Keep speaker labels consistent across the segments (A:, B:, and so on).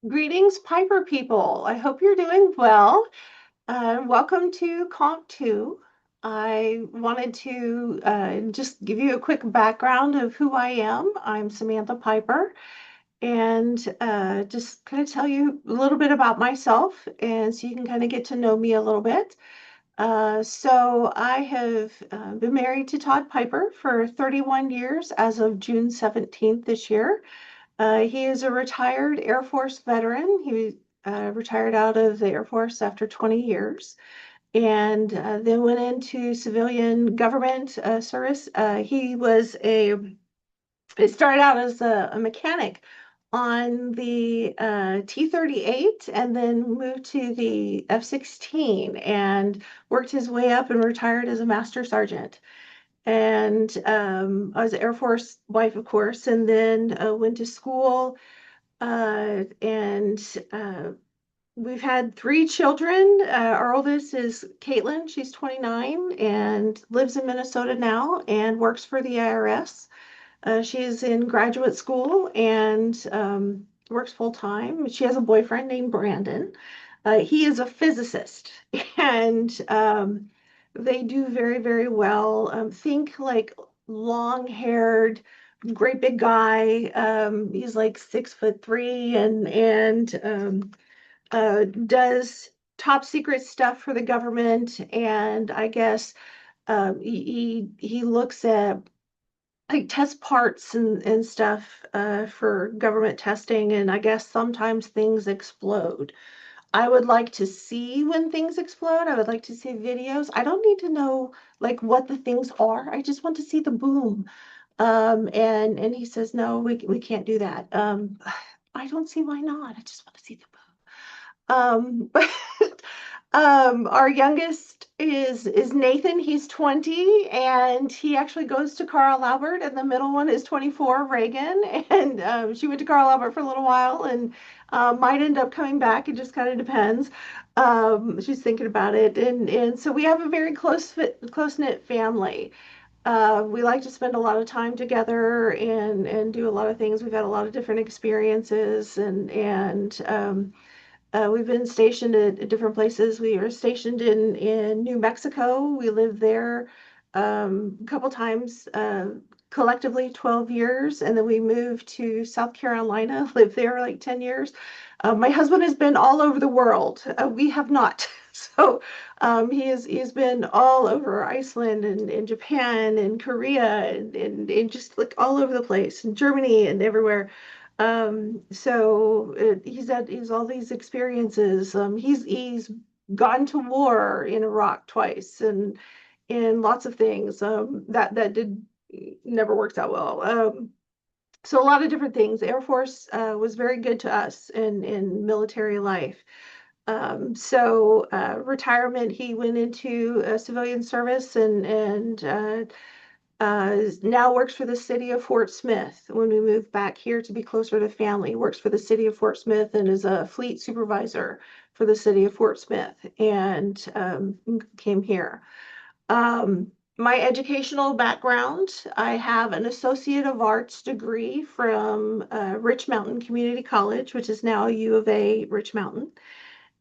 A: Greetings, Piper people. I hope you're doing well. Welcome to Comp 2. I wanted to just give you a quick background of who I am. I'm Samantha Piper, and just kind of tell you a little bit about myself, and so you can kind of get to know me a little bit. So I have been married to Todd Piper for 31 years as of June 17th this year. He is a retired Air Force veteran. He retired out of the Air Force after 20 years and then went into civilian government service. It started out as a mechanic on the T-38 and then moved to the F-16 and worked his way up and retired as a master sergeant. And I was an Air Force wife, of course, and then went to school and we've had three children. Our oldest is Caitlin. She's 29 and lives in Minnesota now and works for the IRS. She is in graduate school and works full time. She has a boyfriend named Brandon. He is a physicist and they do very, very well. Think like long-haired, great big guy. He's like 6'3" and does top secret stuff for the government. And I guess he looks at like test parts and stuff for government testing. And I guess sometimes things explode. I would like to see when things explode. I would like to see videos. I don't need to know like what the things are. I just want to see the boom. And he says, no, we can't do that. I don't see why not. I just want to see the but our youngest is Nathan. He's 20 and he actually goes to Carl Albert, and the middle one is 24, Reagan. And she went to Carl Albert for a little while and might end up coming back. It just kind of depends. She's thinking about it, and so we have a very close knit family. We like to spend a lot of time together and do a lot of things. We've had a lot of different experiences and we've been stationed at different places. We were stationed in New Mexico. We lived there a couple times, collectively 12 years, and then we moved to South Carolina, lived there like 10 years. My husband has been all over the world. We have not. So he's been all over Iceland and Japan and Korea and just like all over the place, and Germany and everywhere. He's all these experiences. He's gone to war in Iraq twice and lots of things. That did never worked out well. So a lot of different things. The Air Force was very good to us in military life. Retirement, he went into civilian service and now works for the city of Fort Smith. When we moved back here to be closer to family, works for the city of Fort Smith and is a fleet supervisor for the city of Fort Smith and came here. My educational background, I have an Associate of Arts degree from Rich Mountain Community College, which is now U of A Rich Mountain.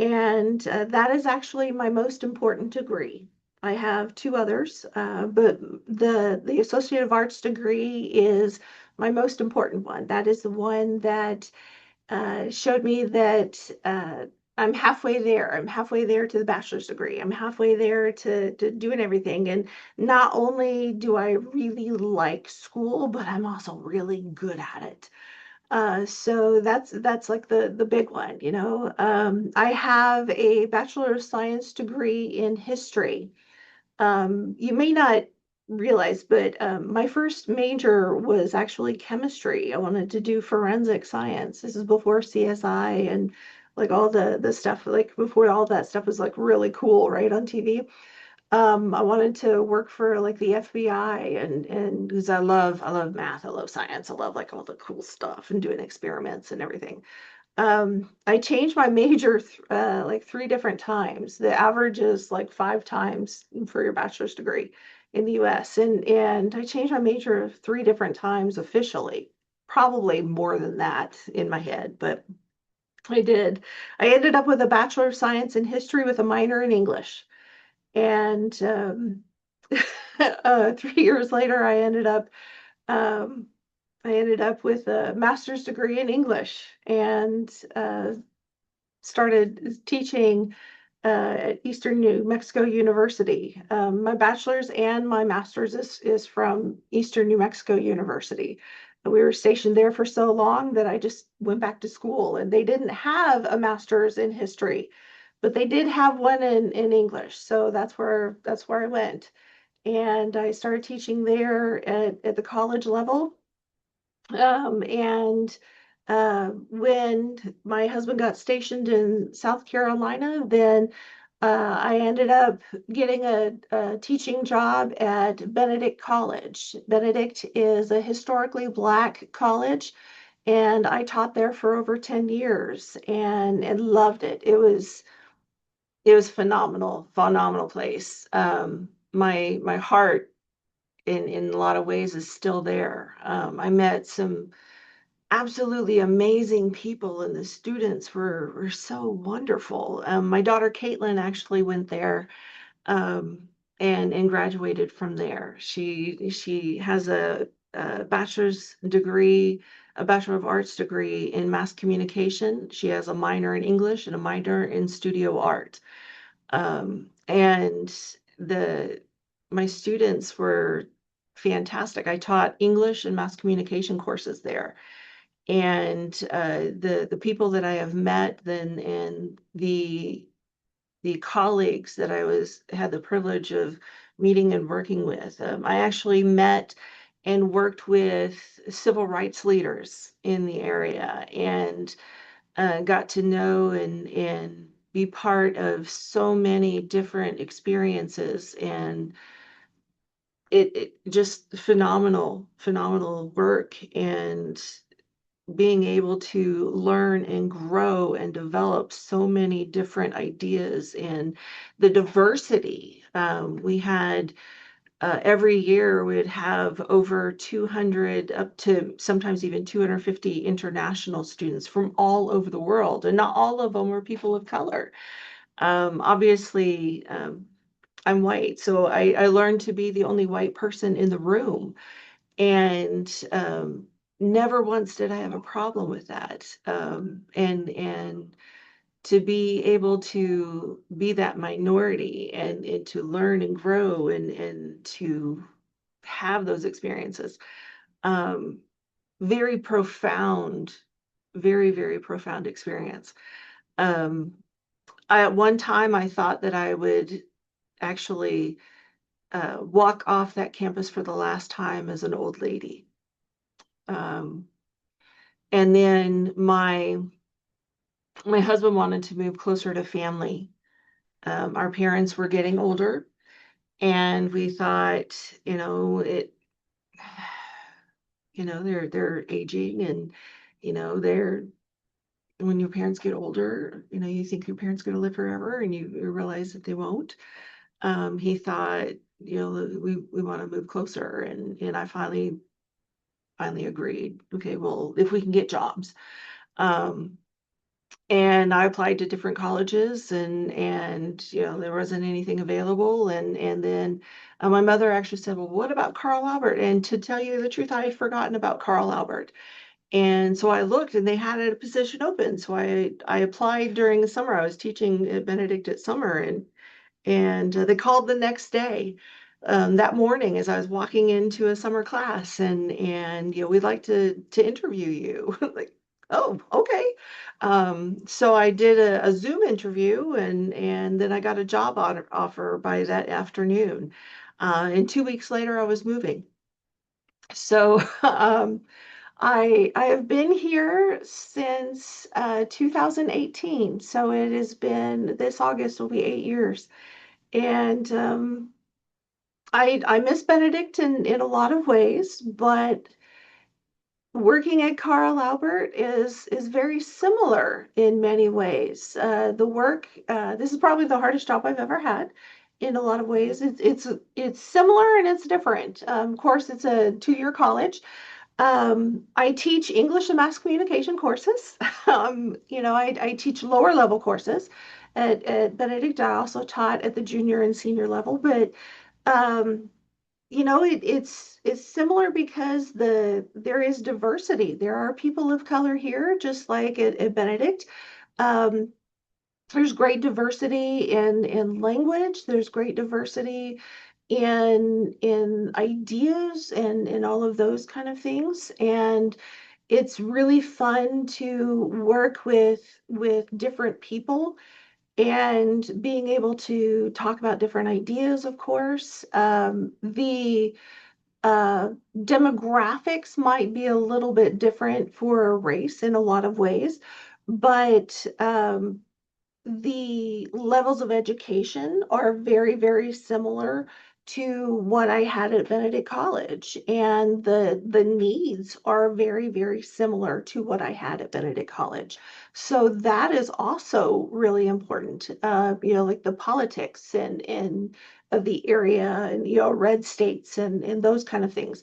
A: And that is actually my most important degree. I have two others, but the Associate of Arts degree is my most important one. That is the one that showed me that I'm halfway there. I'm halfway there to the bachelor's degree. I'm halfway there to doing everything. And not only do I really like school, but I'm also really good at it. So that's like the big one, you know. I have a Bachelor of Science degree in history. You may not realize, but my first major was actually chemistry. I wanted to do forensic science. This is before CSI and like all the stuff, like before all that stuff was like really cool, right, on TV. I wanted to work for like the FBI and because I love math, I love science, I love like all the cool stuff and doing experiments and everything. I changed my major like three different times. The average is like 5 times for your bachelor's degree in the US. And I changed my major three different times officially. Probably more than that in my head, but I did. I ended up with a Bachelor of Science in History with a minor in English. And 3 years later, um, I ended up with a master's degree in English and started teaching at Eastern New Mexico University. My bachelor's and my master's is from Eastern New Mexico University. We were stationed there for so long that I just went back to school, and they didn't have a master's in history, but they did have one in English. So that's where I went. And I started teaching there at the college level. And when my husband got stationed in South Carolina, then I ended up getting a teaching job at Benedict College. Benedict is a historically Black college, and I taught there for over 10 years and loved it. It was phenomenal, phenomenal place. My heart in a lot of ways is still there. I met some absolutely amazing people, and the students were so wonderful. My daughter Caitlin actually went there um, and graduated from there. She has a bachelor's degree, a Bachelor of Arts degree in mass communication. She has a minor in English and a minor in studio art. And the my students were fantastic. I taught English and mass communication courses there, and the people that I have met then and the colleagues that I was had the privilege of meeting and working with. I actually met and worked with civil rights leaders in the area and got to know and be part of so many different experiences, and it just phenomenal, phenomenal work, and being able to learn and grow and develop so many different ideas and the diversity. We had every year we would have over 200 up to sometimes even 250 international students from all over the world, and not all of them were people of color. Obviously, I'm white, so I learned to be the only white person in the room, and never once did I have a problem with that. And to be able to be that minority and to learn and grow and to have those experiences, um, very profound, very, very profound experience. Um, at one time, I thought that I would actually walk off that campus for the last time as an old lady. Um, and then my husband wanted to move closer to family. Our parents were getting older, and we thought, they're aging, and they're when your parents get older, you think your parents are going to live forever, and you realize that they won't. He thought, we want to move closer, and I finally agreed. Okay, well, if we can get jobs. Um, and I applied to different colleges, and there wasn't anything available, and then my mother actually said, well, what about Carl Albert? And to tell you the truth, I had forgotten about Carl Albert. And so I looked, and they had a position open, so I applied during the summer. I was teaching at Benedict at summer, and they called the next day, that morning, as I was walking into a summer class, and we'd like to interview you. Like, oh, okay. So I did a Zoom interview, and then I got a job offer by that afternoon. And 2 weeks later, I was moving. So I have been here since 2018. So it has been, this August will be 8 years. And I miss Benedict in a lot of ways, but working at Carl Albert is very similar in many ways. The work, this is probably the hardest job I've ever had in a lot of ways. It's similar and it's different. Of course, it's a 2-year college. I teach English and mass communication courses. I teach lower level courses at Benedict. I also taught at the junior and senior level, but um, it's similar because there is diversity. There are people of color here, just like at Benedict. Um, there's great diversity in language. There's great diversity in ideas and all of those kind of things. And it's really fun to work with different people and being able to talk about different ideas, of course. The demographics might be a little bit different for a race in a lot of ways, but the levels of education are very, very similar to what I had at Benedict College, and the needs are very, very similar to what I had at Benedict College. So that is also really important. Like the politics and of the area, and red states and those kind of things.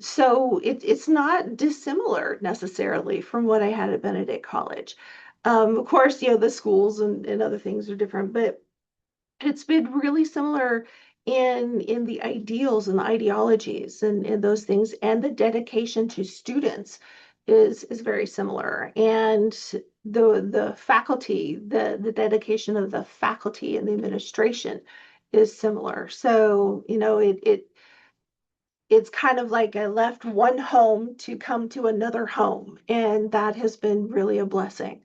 A: So it's not dissimilar necessarily from what I had at Benedict College. Of course, the schools and other things are different, but it's been really similar in the ideals and the ideologies and those things, and the dedication to students is very similar. And the faculty, the dedication of the faculty and the administration is similar. So, it's kind of like I left one home to come to another home, and that has been really a blessing.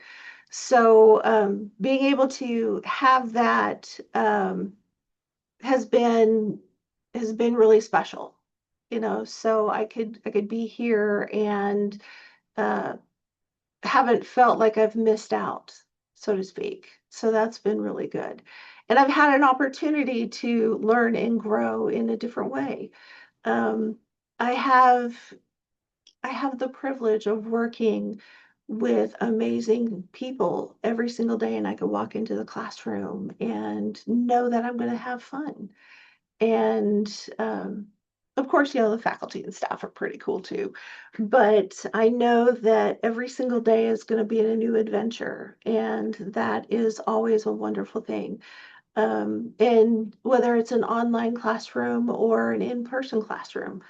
A: So being able to have that has been has been really special, So I could be here and uh, haven't felt like I've missed out, so to speak. So that's been really good, and I've had an opportunity to learn and grow in a different way. Um, I have I have the privilege of working with amazing people every single day, and I can walk into the classroom and know that I'm going to have fun. And of course, the faculty and staff are pretty cool too. But I know that every single day is going to be a new adventure, and that is always a wonderful thing. And whether it's an online classroom or an in-person classroom,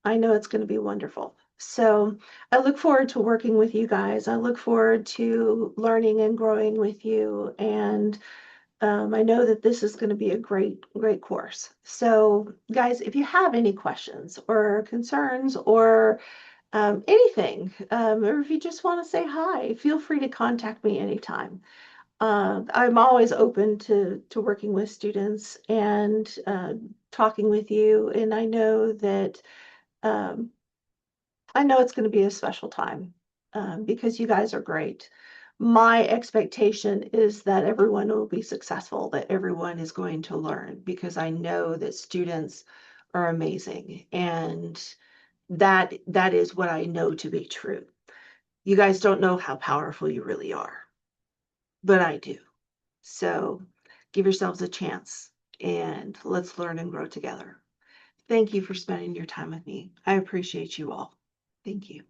A: I know it's going to be wonderful. So I look forward to working with you guys. I look forward to learning and growing with you. And I know that this is going to be a great, great course. So, guys, if you have any questions or concerns or anything, or if you just want to say hi, feel free to contact me anytime. I'm always open to working with students and talking with you. And um, I know it's going to be a special time because you guys are great. My expectation is that everyone will be successful, that everyone is going to learn, because I know that students are amazing, and that is what I know to be true. You guys don't know how powerful you really are, but I do. So give yourselves a chance and let's learn and grow together. Thank you for spending your time with me. I appreciate you all. Thank you.